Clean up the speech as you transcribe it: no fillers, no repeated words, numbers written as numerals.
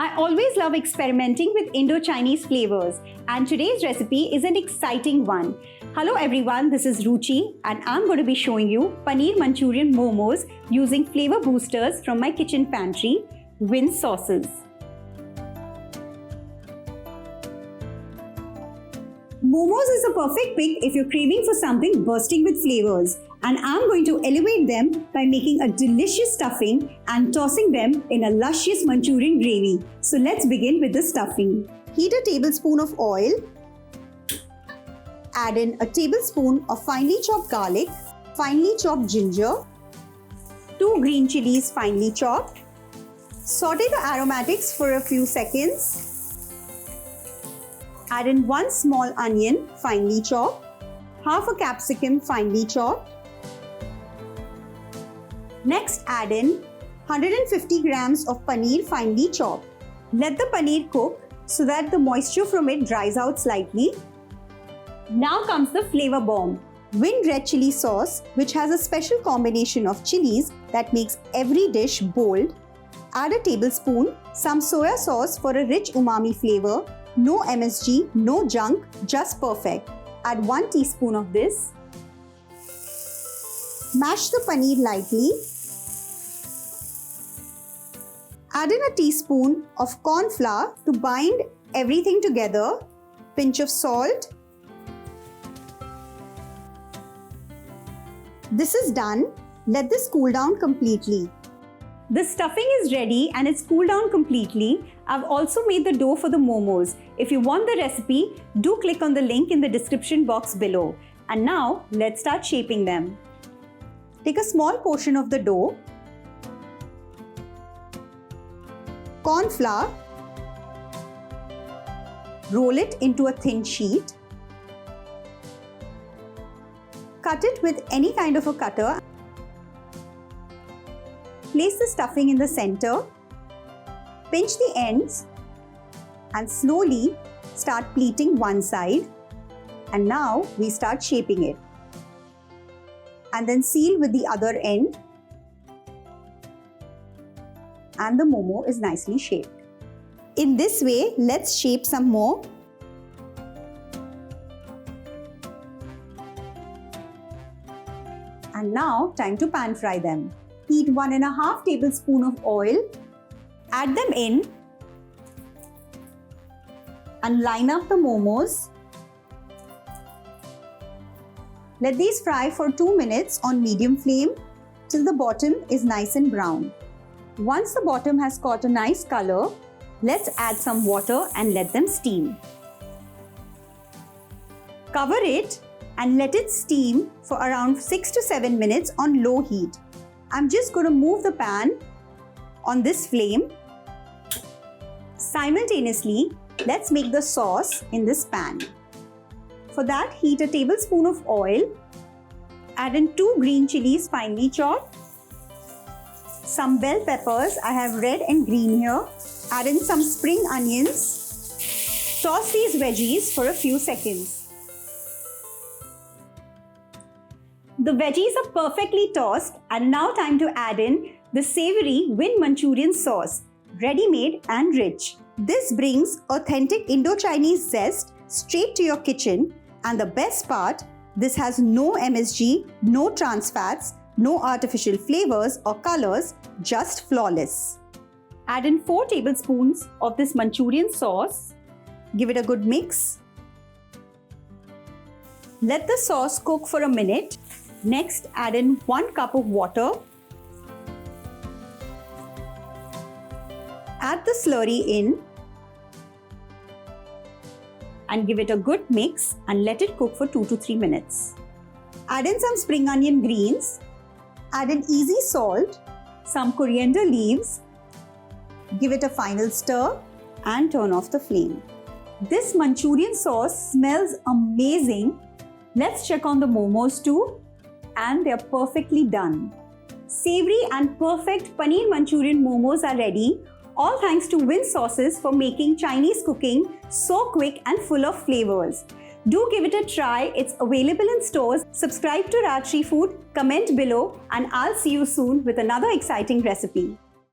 I always love experimenting with Indo-Chinese flavors, and today's recipe is an exciting one. Hello everyone, this is Ruchi and I'm going to be showing you Paneer Manchurian Momos using flavor boosters from my kitchen pantry, Winn Sauces. Momos is a perfect pick if you're craving for something bursting with flavors, and I'm going to elevate them by making a delicious stuffing and tossing them in a luscious Manchurian gravy. So let's begin with the stuffing. Heat a tablespoon of oil. Add in a tablespoon of finely chopped garlic, finely chopped ginger, 2 green chilies finely chopped. Saute the aromatics for a few seconds. Add in 1 small onion finely chopped, half a capsicum finely chopped. Next add in 150 grams of paneer finely chopped. Let the paneer cook so that the moisture from it dries out slightly. Now comes the flavor bomb, WINN Red Chilli Sauce, which has a special combination of chilies that makes every dish bold. Add a tablespoon, some soya sauce for a rich umami flavor. No MSG, no junk, just perfect. Add 1 teaspoon of this. Mash the paneer lightly. Add in a teaspoon of cornflour to bind everything together. Pinch of salt. This is done. Let this cool down completely. The stuffing is ready and it's cooled down completely. I've also made the dough for the momos. If you want the recipe, do click on the link in the description box below. And now, let's start shaping them. Take a small portion of the dough, corn flour, roll it into a thin sheet, cut it with any kind of a cutter. Place the stuffing in the center, pinch the ends and slowly start pleating one side. And now we start shaping it. And then seal with the other end. And the momo is nicely shaped. In this way, let's shape some more. And now time to pan fry them. Heat 1½ tablespoon of oil. Add them in and line up the momos. Let these fry for 2 minutes on medium flame till the bottom is nice and brown. Once the bottom has got a nice color, let's add some water and let them steam. Cover it and let it steam for around 6 to 7 minutes on low heat. I'm just going to move the pan on this flame. Simultaneously, let's make the sauce in this pan. For that, heat a tablespoon of oil. Add in 2 green chilies finely chopped. Some bell peppers, I have red and green here. Add in some spring onions. Toss these veggies for a few seconds. The veggies are perfectly tossed, and now time to add in the savory WINN Manchurian sauce, ready-made and rich. This brings authentic Indo-Chinese zest straight to your kitchen, and the best part, this has no MSG, no trans fats, no artificial flavors or colors, just flawless. Add in 4 tablespoons of this Manchurian sauce. Give it a good mix. Let the sauce cook for a minute. Next, add in 1 cup of water. Add the slurry in and give it a good mix and let it cook for 2 to 3 minutes. Add in some spring onion greens. Add in easy salt, some coriander leaves. Give it a final stir and turn off the flame. This Manchurian sauce smells amazing. Let's check on the momos too. And they're perfectly done. Savory and perfect Paneer Manchurian Momos are ready, all thanks to Winn Sauces for making Chinese cooking so quick and full of flavors. Do give it a try, it's available in stores. Subscribe to Rajshri Food, comment below, and I'll see you soon with another exciting recipe.